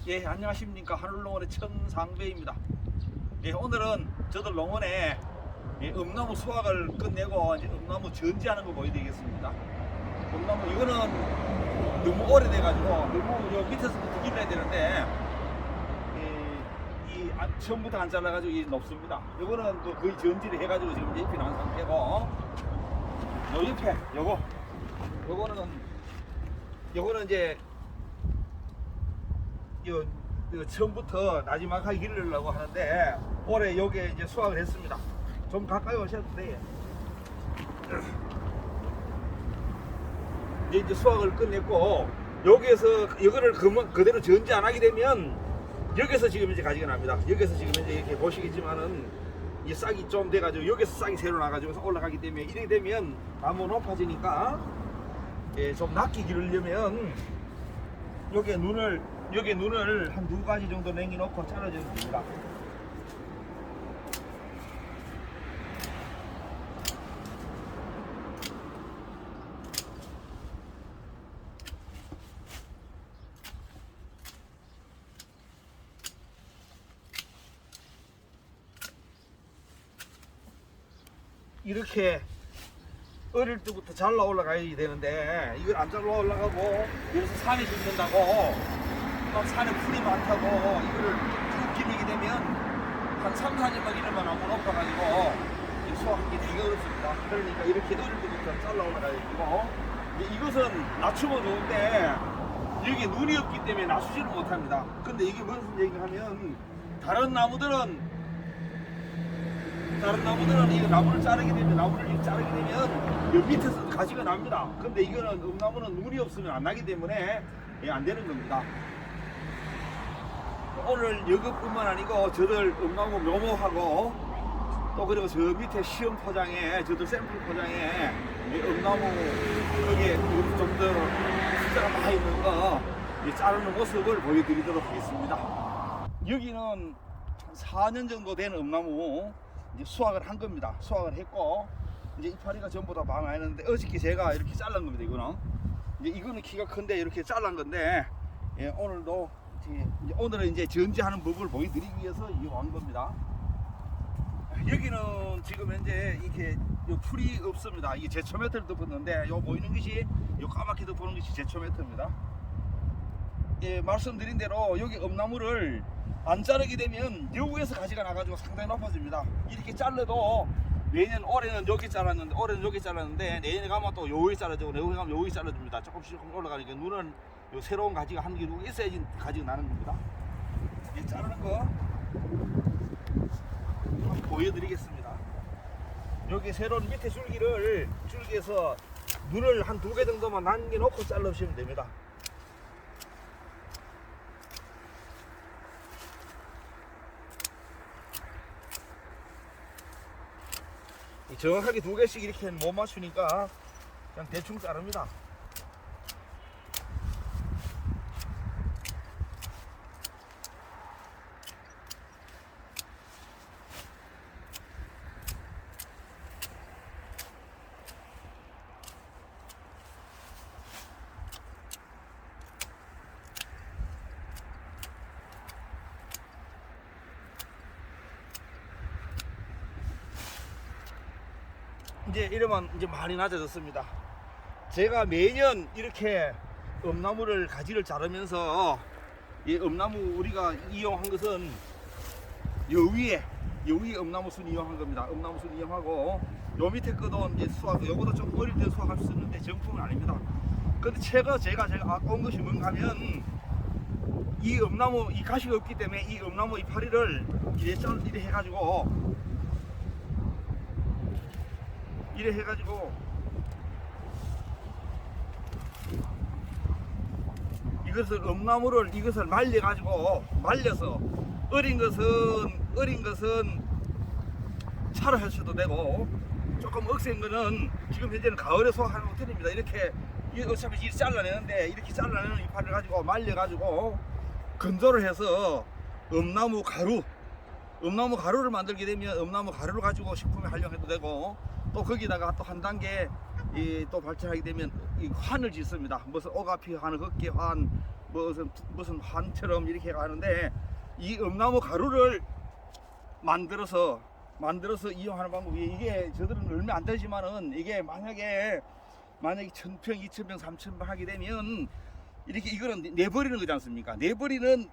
예, 안녕하십니까. 하늘농원의 천상배입니다. 예, 오늘은 저들 농원에 음나무 수확을 끝내고 이제 음나무 전지하는 거 보여드리겠습니다. 음나무 이거는 너무 오래돼가지고 너무 요 밑에서부터 길러야 되는데 처음부터 안 잘라가지고 이 높습니다. 이거는 또 거의 전지를 해가지고 지금 잎이 나온 상태고, 요 옆에 요거는 이제 요 처음부터 마지막하게 기르려고 하는데 올해 요게 이제 수확을 했습니다. 좀 가까이 오셔도 돼요. 이제 수확을 끝냈고, 여기에서 이거를 그대로 전지 안 하게 되면 여기서 지금 이제 가지가 납니다. 여기서 지금 이제 이렇게 보시겠지만은 이 싹이 좀 돼가지고 여기서 싹이 새로 나가지고 올라가기 때문에, 이렇게 되면 나무 높아지니까 좀 낮게 기르려면 여기에 눈을 한 2가지 정도 남겨놓고 잘라주면 됩니다. 이렇게 어릴 때부터 잘라 올라가야 되는데 이걸 안 잘라 올라가고 여기서 산에 죽는다고, 또 산에 풀이 많다고 이거를 쭉 기르게 되면 한 3, 4년만 기르면 너무 높아가지고 수확하기 되게 어렵습니다. 그러니까 이렇게 어릴 때부터 잘라 올라가야 되고, 이것은 낮추면 좋은데 여기 눈이 없기 때문에 낮추지를 못합니다. 근데 이게 무슨 얘기가 하면 다른 나무들은 이 나무를 자르게 되면 이 밑에서 가지가 납니다. 근데 이거는 음나무는 눈이 없으면 안 나기 때문에 안 되는 겁니다. 오늘 여기뿐만 아니고 저들 음나무 묘목하고 또 그리고 저 밑에 시험 포장에, 저들 샘플 포장에 음나무 여기에 좀 더 숫자가 많이 있는 거 자르는 모습을 보여드리도록 하겠습니다. 여기는 4년 정도 된 음나무 이제 수확을 한 겁니다. 수확을 했고, 이제 이파리가 전부 다 많아 있는데 어저께 제가 이렇게 잘란 겁니다. 이거는 키가 큰데 이렇게 잘란 건데, 오늘은 이제 전지하는 법을 보여드리기 위해서 이용한 겁니다. 여기는 지금 현재 이렇게 풀이 없습니다. 이게 제초매트를 덮었는데, 요 보이는 것이, 요 까맣게 덮어놓은 것이 제초매트입니다. 말씀드린 대로 여기 음나무를 안 자르게 되면 여기에서 가지가 나가지고 상당히 높아집니다. 이렇게 잘라도 올해는 여기 잘랐는데 내년에 가면 또 여기 잘라주고, 내년에 가면 여기 잘라줍니다. 조금씩 올라가니까 눈은 새로운 가지가 한 개 있어야지 가지가 나는 겁니다. 이 자르는 거 한번 보여드리겠습니다. 여기 새로운 밑에 줄기에서 눈을 한 2개 정도만 남겨놓고 잘라주시면 됩니다. 정확하게 2개씩 이렇게 못 맞추니까 그냥 대충 자릅니다. 이제 이러면 이제 많이 낮아졌습니다. 제가 매년 이렇게 음나무를 가지를 자르면서 이 음나무 우리가 이용한 것은 요 위에 음나무 순 이용한 겁니다. 음나무 순 이용하고 요 밑에 거도 이제 수확, 요거도 좀 어릴 때 수확할 수 있는데 정품은 아닙니다. 근데 제가 온 것이 뭔가 하면 이 음나무, 이 가시가 없기 때문에 이 음나무 이파리를 이래 해가지고 이것을 말려서 어린 것은 차로 하셔도 되고, 조금 억센 거는 지금 현재는 가을에 소화하는 호텔입니다. 이렇게 어차피 이렇게 잘라내는데, 이렇게 잘라내는 이파리를 가지고 말려가지고 건조를 해서 음나무 가루를 만들게 되면 음나무 가루를 가지고 식품에 활용해도 되고, 또 거기다가 또 한 단계 또 발전하게 되면 이 환을 짓습니다. 무슨 오가피 환, 흑기 환, 무슨 환처럼 이렇게 가는데, 이 엄나무 가루를 만들어서 이용하는 방법이, 이게 저들은 얼마 안 되지만은, 이게 만약에 1000평, 2000평, 3000평 하게 되면 이렇게 이거는 내버리는 거지 않습니까? 내버리는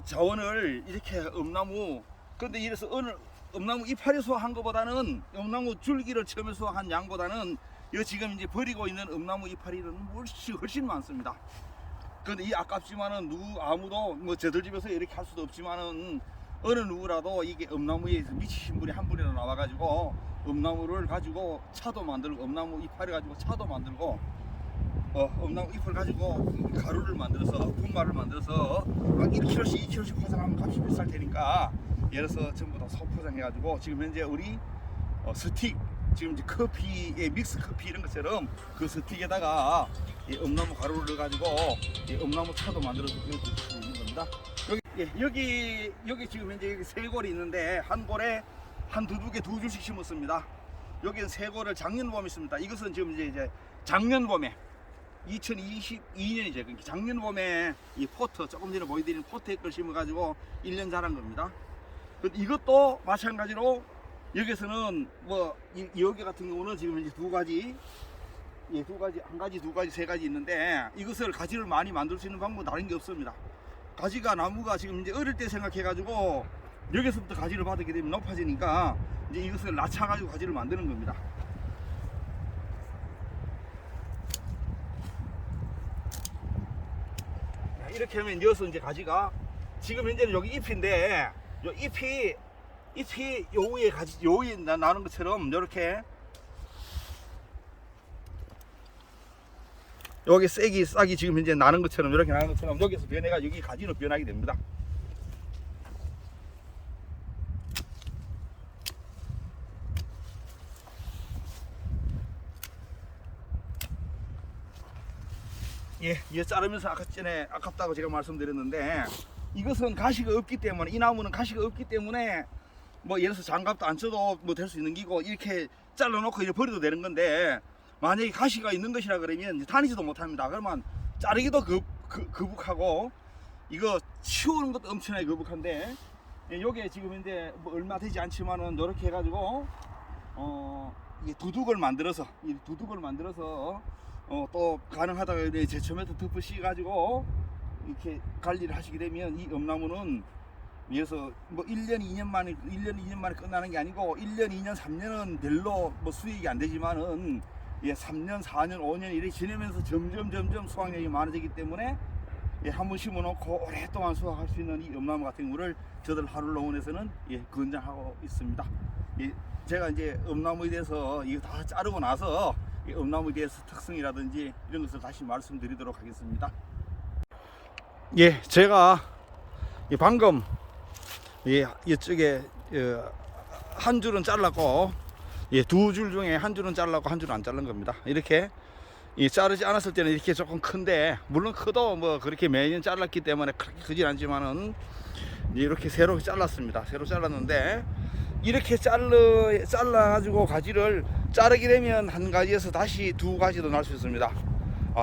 자원을 이렇게 엄나무, 그런데 이래서 엄나무 이파리 수확한 것보다는, 엄나무 줄기를 처음에 수확한 양보다는 이 지금 이제 버리고 있는 엄나무 이파리는 훨씬 많습니다. 그런데 이 아깝지만은 아무도 뭐 저들 집에서 이렇게 할 수도 없지만은, 어느 누구라도 이게 엄나무에 미치신 분이 한 분이나 나와가지고 엄나무를 가지고 차도 만들고, 엄나무 이파리 가지고 차도 만들고, 엄나무 잎을 가지고 가루를 만들어서, 분말을 만들어서 막 1kg씩 2kg씩 포장하면 값이 비쌀 테니까, 예를 들어서 전부 다 소포장해가지고 지금 현재 우리 스틱, 지금 이제 커피에 믹스 커피 이런 것처럼 그 스틱에다가 이 엄나무 가루를 넣어가지고 이 엄나무 차도 만들어서 드실 수 있는 겁니다. 여기 지금 현재 여기 세 골이 있는데, 한 골에 한 두두 개, 두 줄씩 심었습니다. 여기는 세 골을 작년 봄에 있습니다. 이것은 지금 이제 작년 봄에 2022년이죠. 그러니까 작년 봄에 이 포트, 조금 전에 보여드린 포트에 걸 심어가지고 1년 자란 겁니다. 이것도 마찬가지로 여기서는 여기 같은 경우는 지금 이제 두 가지, 한 가지, 두 가지, 세 가지 있는데, 이것을 가지를 많이 만들 수 있는 방법은 다른 게 없습니다. 가지가, 나무가 지금 이제 어릴 때 생각해가지고 여기서부터 가지를 받게 되면 높아지니까 이제 이것을 낮춰가지고 가지를 만드는 겁니다. 이렇게 하면 이어서 이제 가지가, 지금 현재는 여기 잎인데, 요 잎이 요 위에 가지, 요 위에 나는 것처럼 이렇게 여기 싹이 지금 현재 나는 것처럼, 이렇게 나는 것처럼 여기서 변해가 여기 가지로 변하게 됩니다. 예, 자르면서 아까 전에 아깝다고 제가 말씀드렸는데, 이것은 가시가 없기 때문에, 이 나무는 가시가 없기 때문에 뭐 예를 들어서 장갑도 안 쳐도 뭐 될 수 있는 기고, 이렇게 잘라놓고 이렇게 버려도 되는 건데, 만약에 가시가 있는 것이라 그러면 다니지도 못합니다. 그러면 자르기도 거북하고, 이거 치우는 것도 엄청나게 거북한데, 요게 지금 이제 뭐 얼마 되지 않지만은 이렇게 해가지고 이게 두둑을 만들어서 또 가능하다가 제초매트 덮어 씌워가지고 이렇게 관리를 하시게 되면, 이 엄나무는 위에서 뭐 1년 2년 만에 끝나는 게 아니고, 1년 2년 3년은 별로 뭐 수익이 안 되지만은 3년 4년 5년 이렇게 지내면서 점점 수확량이 많아지기 때문에, 한 번 심어놓고 오랫동안 수확할 수 있는 이 엄나무 같은 경우를 저들 하룰농원에서는 권장하고 있습니다. 제가 이제 엄나무에 대해서 이거 다 자르고 나서 이 엄나무에 대해서 특성이라든지 이런 것을 다시 말씀드리도록 하겠습니다. 제가 방금 이쪽에 한 줄은 잘랐고, 두 줄 중에 한 줄은 잘랐고 한 줄은 안 자른 겁니다. 이렇게 자르지 않았을 때는 이렇게 조금 큰데, 물론 커도 뭐 그렇게 매년 잘랐기 때문에 그렇게 크진 않지만은 이렇게 새로 잘랐습니다. 새로 잘랐는데, 이렇게 잘라가지고 가지를 자르게 되면 한 가지에서 다시 두 가지도 날 수 있습니다.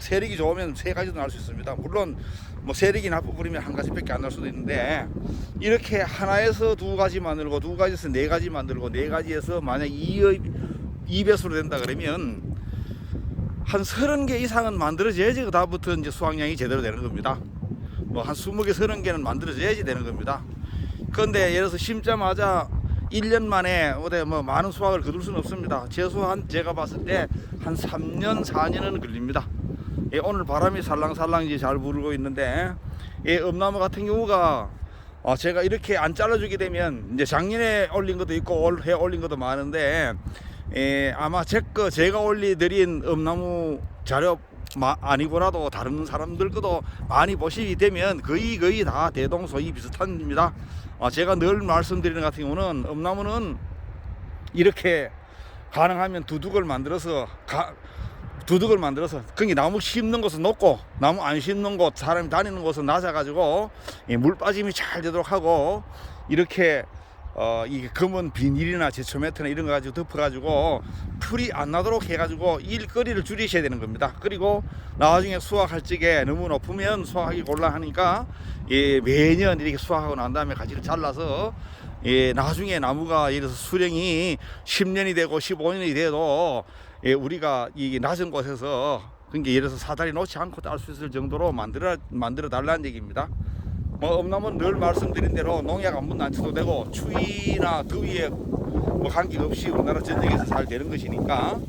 세력이 좋으면 세 가지도 날 수 있습니다. 물론 뭐 세력이 나쁘면 한 가지밖에 안 날 수도 있는데, 이렇게 하나에서 두 가지 만들고, 두 가지에서 네 가지 만들고, 네 가지에서 만약 2배수로 된다 그러면 한 30개 이상은 만들어져야지 그 다음부터 이제 수확량이 제대로 되는 겁니다. 뭐 한 20개, 30개는 만들어져야지 되는 겁니다. 그런데 예를 들어서 심자마자 1년 만에 어디 뭐 많은 수확을 거둘 수는 없습니다. 최소한 제가 봤을 때 한 3년, 4년은 걸립니다. 오늘 바람이 살랑살랑 이제 잘 불고 있는데, 엄나무 같은 경우가 제가 이렇게 안 잘라주게 되면, 이제 작년에 올린 것도 있고 올해 올린 것도 많은데, 아마 제가 올려드린 엄나무 자료 아니고라도 다른 사람들 것도 많이 보시게 되면 거의 다 대동소이 비슷합니다. 제가 늘 말씀드리는 같은 경우는, 엄나무는 이렇게 가능하면 두둑을 만들어서 거기 나무 심는 곳은 높고, 나무 안 심는 곳, 사람이 다니는 곳은 낮아 가지고 물 빠짐이 잘 되도록 하고, 이렇게 이게 검은 비닐이나 제초 매트나 이런 거 가지고 덮어가지고 풀이 안 나도록 해가지고 일거리를 줄이셔야 되는 겁니다. 그리고 나중에 수확할 적에 너무 높으면 수확하기 곤란하니까 매년 이렇게 수확하고 난 다음에 가지를 잘라서 나중에 나무가 예를 들어서 수령이 10년이 되고 15년이 돼도 우리가 이 낮은 곳에서 그러니까 예를 들어서 사다리 놓지 않고 딸 수 있을 정도로 만들어 달라는 얘기입니다. 뭐 엄남은 늘 말씀드린 대로 농약 한 번도 안 쳐도 되고 추위나 더위에 뭐 관계없이 우리나라 전역에서 잘 되는 것이니까.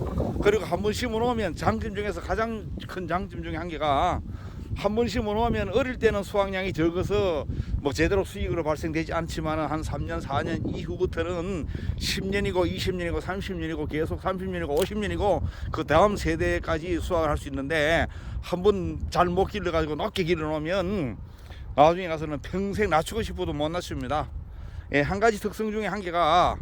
그리고 한 번 심어 놓으면 장점 중에서 가장 큰 장점 중에 한 개가 한 번 심어 놓으면 어릴 때는 수확량이 적어서 뭐 제대로 수익으로 발생되지 않지만 한 3년 4년 이후부터는 10년이고 20년이고 30년이고 계속 30년이고 50년이고 그 다음 세대까지 수확을 할 수 있는데 한 번 잘 못 길러 가지고 높게 길러 놓으면 나중에 가서는 평생 낮추고 싶어도 못 낮춥니다. 한 가지 특성 중에 한 개가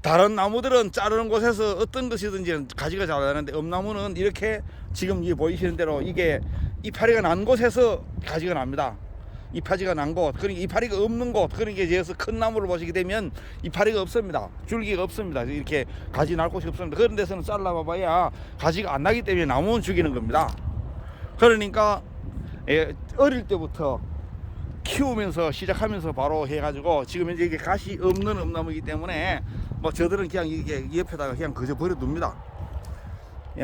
다른 나무들은 자르는 곳에서 어떤 것이든지 가지가 잘 나는데 엄나무는 이렇게 지금 이 보이시는 대로 이게 이파리가 난 곳에서 가지가 납니다. 이파리가 난 곳, 그러니까 이파리가 없는 곳, 그러니까 여기서 큰 나무를 보시게 되면 이파리가 없습니다. 줄기가 없습니다. 이렇게 가지 날 곳이 없습니다. 그런 데서는 잘라봐야 가지가 안 나기 때문에 나무는 죽이는 겁니다. 그러니까 어릴 때부터 키우면서 시작하면서 바로 해가지고 지금 이제 이게 가시 없는 엄나무이기 때문에 뭐 저들은 그냥 이게 옆에다가 그냥 그저 버려둡니다.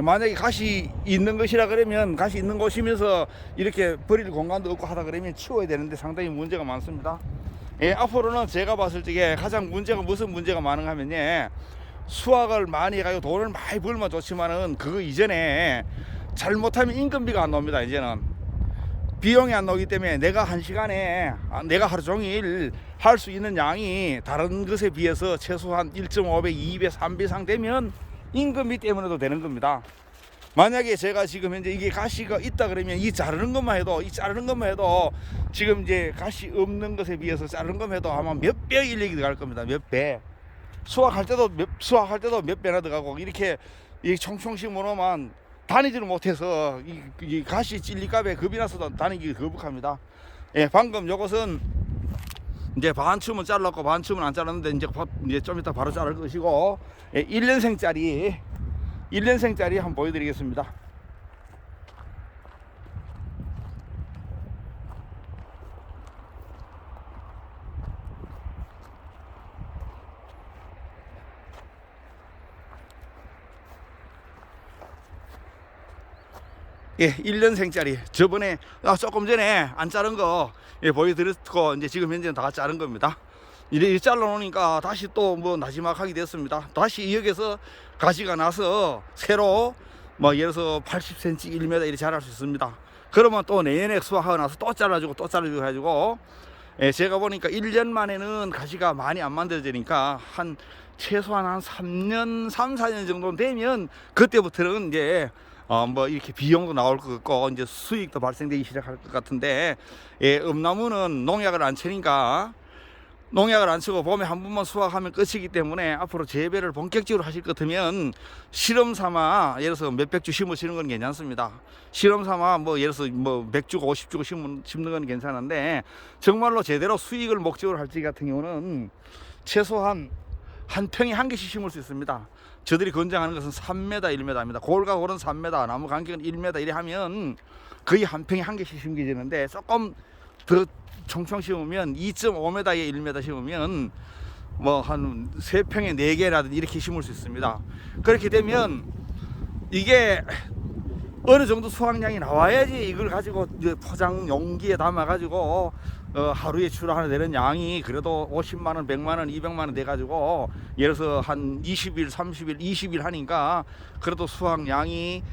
만약에 가시 있는 것이라 그러면 가시 있는 곳이면서 이렇게 버릴 공간도 없고 하다 그러면 치워야 되는데 상당히 문제가 많습니다. 앞으로는 제가 봤을 적에 가장 문제가 무슨 문제가 많은가 하면 수확을 많이 해가지고 돈을 많이 벌면 좋지만은 그거 이전에 잘못하면 인건비가 안 나옵니다. 이제는 비용이 안 나오기 때문에 내가 한 시간에 내가 하루 종일 할 수 있는 양이 다른 것에 비해서 최소한 1.5배, 2배, 3배 이상 되면 임금비 때문에도 되는 겁니다. 만약에 제가 지금 현재 이게 가시가 있다 그러면 이 자르는 것만 해도 지금 이제 가시 없는 것에 비해서 자르는 것만 해도 아마 몇 배 인력이 들어갈 겁니다. 몇 배. 수확할 때도 몇 배나 들어가고 이렇게 총총 심어놓으면 다니지를 못해서 이 가시 찔리값에 겁이 나서 다니기 거북합니다. 방금 요것은 이제 반쯤은 잘랐고 반쯤은 안 잘랐는데 이제 좀 이따 바로 자를 것이고 1년생짜리 한번 보여드리겠습니다. 예, 1년생짜리 저번에 조금 전에 안 자른 거 보여드렸고 이제 지금 현재는 다 자른 겁니다. 이렇게 잘라 놓으니까 다시 또 뭐 나지막하게 됐습니다. 다시 여기서 가지가 나서 새로 뭐 예를 들어서 80cm 1m 이렇게 자랄 수 있습니다. 그러면 또 내년에 수확하고 나서 또 잘라주고 해가지고 제가 보니까 1년 만에는 가지가 많이 안 만들어지니까 최소한 한 3년 4년 정도 되면 그때부터는 이제 뭐 이렇게 비용도 나올 것 같고 이제 수익도 발생되기 시작할 것 같은데 엄나무는 농약을 안 치니까 농약을 안 치고 봄에 한 번만 수확하면 끝이기 때문에 앞으로 재배를 본격적으로 하실 것 같으면 실험 삼아 예를 들어서 몇백 주 심으시는 건 괜찮습니다. 실험 삼아 뭐 예를 들어서 뭐 100주고 50주고 심는 건 괜찮은데 정말로 제대로 수익을 목적으로 할 적 같은 경우는 최소한 한 평에 한 개씩 심을 수 있습니다. 저들이 권장하는 것은 3m, 1m입니다. 골과 골은 3m, 나무 간격은 1m 이래 하면 거의 한 평에 한 개씩 심게 되는데 조금 더 총총 심으면 2.5m에 1m 심으면 뭐 한 3평에 4개라든지 이렇게 심을 수 있습니다. 그렇게 되면 이게 어느 정도 수확량이 나와야지 이걸 가지고 이제 포장 용기에 담아 가지고 하루에 출하하는 되는 양이 그래도 50만원, 100만원, 200만원 돼가지고 예를 들어서 한 20일, 30일, 20일 하니까 그래도 수확량이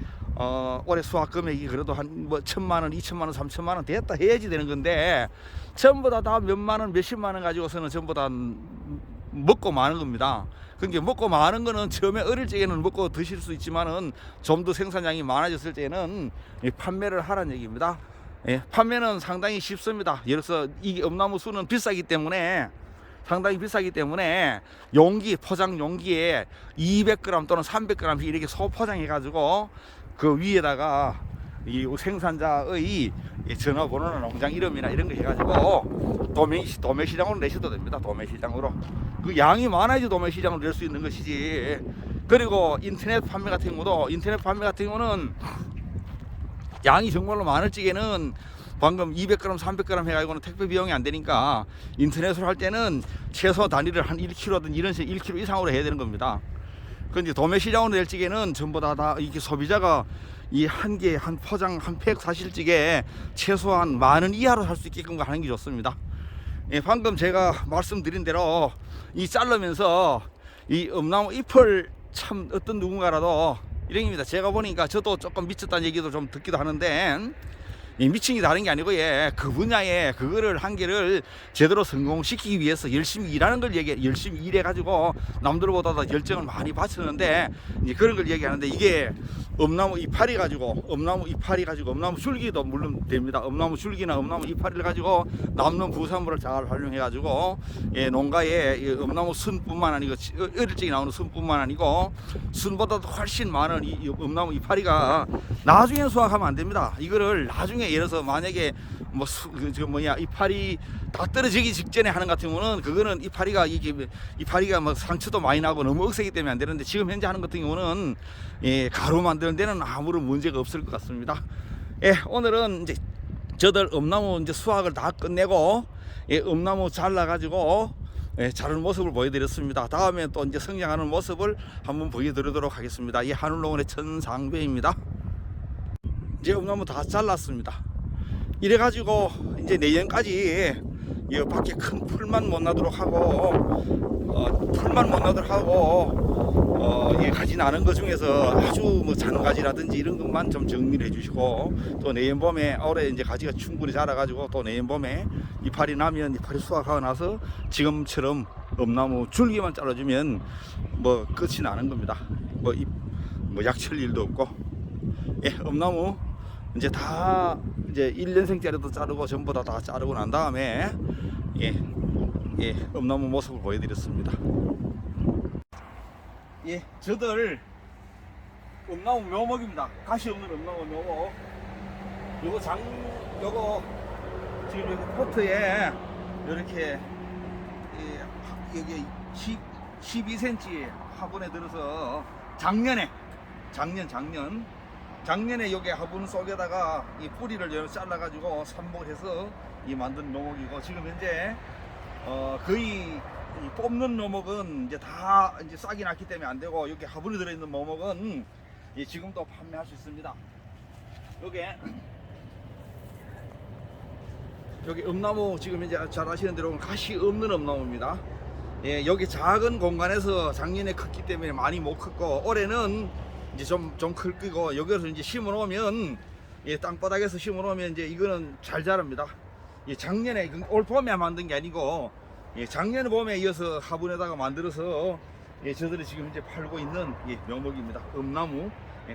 올해 수확 금액이 그래도 한 뭐 1000만원, 2000만원, 3000만원 됐다 해야지 되는 건데 전부 다 몇만원, 몇십만원 가지고서는 전부 다 먹고 마는 겁니다. 그러니까 먹고 마는 거는 처음에 어릴 적에는 먹고 드실 수 있지만은 좀 더 생산량이 많아졌을 때는 판매를 하라는 얘기입니다. 판매는 상당히 쉽습니다. 예를 들어서 이 엄나무 수는 상당히 비싸기 때문에 포장 용기에 200g 또는 300g 이렇게 소포장해 가지고 그 위에다가 이 생산자의 이 전화번호나 농장 이름이나 이런 거 해가지고 도매 시장으로 내셔도 됩니다. 도매 시장으로 그 양이 많아야지 도매 시장으로 낼 수 있는 것이지. 그리고 인터넷 판매 같은 경우는 양이 정말로 많을 적에는 방금 200g, 300g 해가지고는 택배 비용이 안 되니까 인터넷으로 할 때는 최소 단위를 한 1kg든 이런 식으로 1kg 이상으로 해야 되는 겁니다. 근데 도매 시장으로 낼 적에는 전부 다 이게 소비자가 이 한 개, 한 포장, 한 팩 사실 적에 최소한 10,000원 이하로 살 수 있게끔 하는 게 좋습니다. 예, 방금 제가 말씀드린 대로 이 자르면서 이 엄나무 잎을 참 어떤 누군가라도 이런 겁니다. 제가 보니까 저도 조금 미쳤다는 얘기도 좀 듣기도 하는데 이 미친 게 다른 게 아니고 그 분야에 그거를 한 개를 제대로 성공시키기 위해서 열심히 일하는 걸 열심히 일해 가지고 남들보다 열정을 많이 바쳤는데 이제 그런 걸 얘기하는데 이게 엄나무 이파리 가지고 엄나무 줄기도 물론 됩니다. 엄나무 줄기나 엄나무 이파리를 가지고 남는 부산물을 잘 활용해 가지고 농가에 엄나무 순뿐만 아니고 어릴 적에 나오는 순뿐만 아니고 순보다도 훨씬 많은 이 엄나무 이파리가 나중에 수확하면 안 됩니다. 이거를 나중에 예를 들어서 만약에 이파리 다 떨어지기 직전에 하는 같은 경우는 그거는 이파리가 뭐 상처도 많이 나고 너무 억세기 때문에 안 되는데 지금 현재 하는 같은 경우는 가루 만드는 데는 아무런 문제가 없을 것 같습니다. 오늘은 이제 저들 엄나무 이제 수확을 다 끝내고 엄나무 잘라 가지고 자르는 모습을 보여드렸습니다. 다음에 또 이제 성장하는 모습을 한번 보여드리도록 하겠습니다. 이 하늘농원의 천상배입니다. 이제 엄나무 다 잘랐습니다. 이래가지고 이제 내년까지 이 밖에 큰 풀만 못 나도록 하고 가지 않은 것 중에서 아주 뭐 잔가지라든지 이런 것만 좀 정리를 해주시고 또 내년 봄에 올해 이제 가지가 충분히 자라가지고 또 내년 봄에 이파리 나면 이파리 수확하고 나서 지금처럼 엄나무 줄기만 잘라주면 뭐 끝이 나는 겁니다. 뭐 약칠 일도 없고 엄나무 이제 다 이제 1년생짜리도 자르고 전부 다 자르고 난 다음에 엄나무 모습을 보여드렸습니다. 저들 엄나무 묘목입니다. 가시 없는 엄나무 묘목. 요거 지금 여기 포트에 이렇게 여기 12cm 화분에 들어서 작년에 여기 화분 속에다가 이 뿌리를 잘라가지고 삽목해서 이 만든 묘목이고 지금 현재 거의 이 뽑는 묘목은 이제 다 이제 싹이 났기 때문에 안 되고 여기 화분에 들어있는 묘목은 지금도 판매할 수 있습니다. 여기 엄나무 지금 이제 잘 아시는 대로 가시 없는 엄나무입니다. 여기 작은 공간에서 작년에 컸기 때문에 많이 못 컸고 올해는 이제 좀 클 거고 여기서 이제 심어 놓으면 땅바닥에서 심어 놓으면 이제 이거는 잘 자랍니다. 작년에 올 봄에 만든 게 아니고 작년 봄에 이어서 화분에다가 만들어서 저들이 지금 이제 팔고 있는 묘목입니다. 엄나무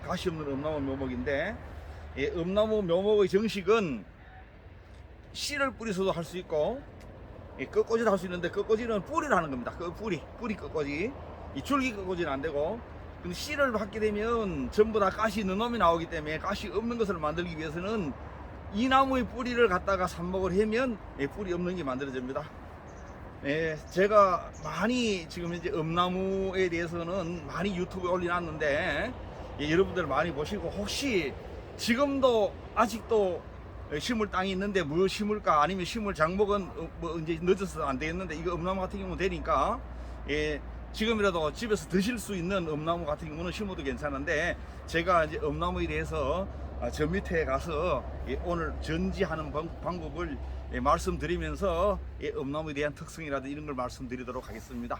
가시 없는 엄나무 묘목인데 엄나무 묘목의 정식은 씨를 뿌리서도 할 수 있고 꺾꽂이도 할 수 있는데 꺾꽂이는 뿌리를 하는 겁니다. 그 뿌리 꺾꽂이 이 줄기 꺾꽂이는 안 되고 근데 씨를 받게 되면 전부 다 가시 있는 놈이 나오기 때문에 가시 없는 것을 만들기 위해서는 이 나무의 뿌리를 갖다가 삽목을 하면 뿌리 없는 게 만들어집니다. 제가 많이 지금 이제 엄나무에 대해서는 많이 유튜브에 올려놨는데 여러분들 많이 보시고 혹시 지금도 아직도 심을 땅이 있는데 뭐 심을까 아니면 심을 장목은 뭐 이제 늦어서 안 되겠는데 이거 엄나무 같은 경우는 되니까 지금이라도 집에서 드실 수 있는 엄나무 같은 경우는 심어도 괜찮은데 제가 이제 엄나무에 대해서 저 밑에 가서 오늘 전지하는 방법을 말씀드리면서 엄나무에 대한 특성이라든지 이런 걸 말씀드리도록 하겠습니다.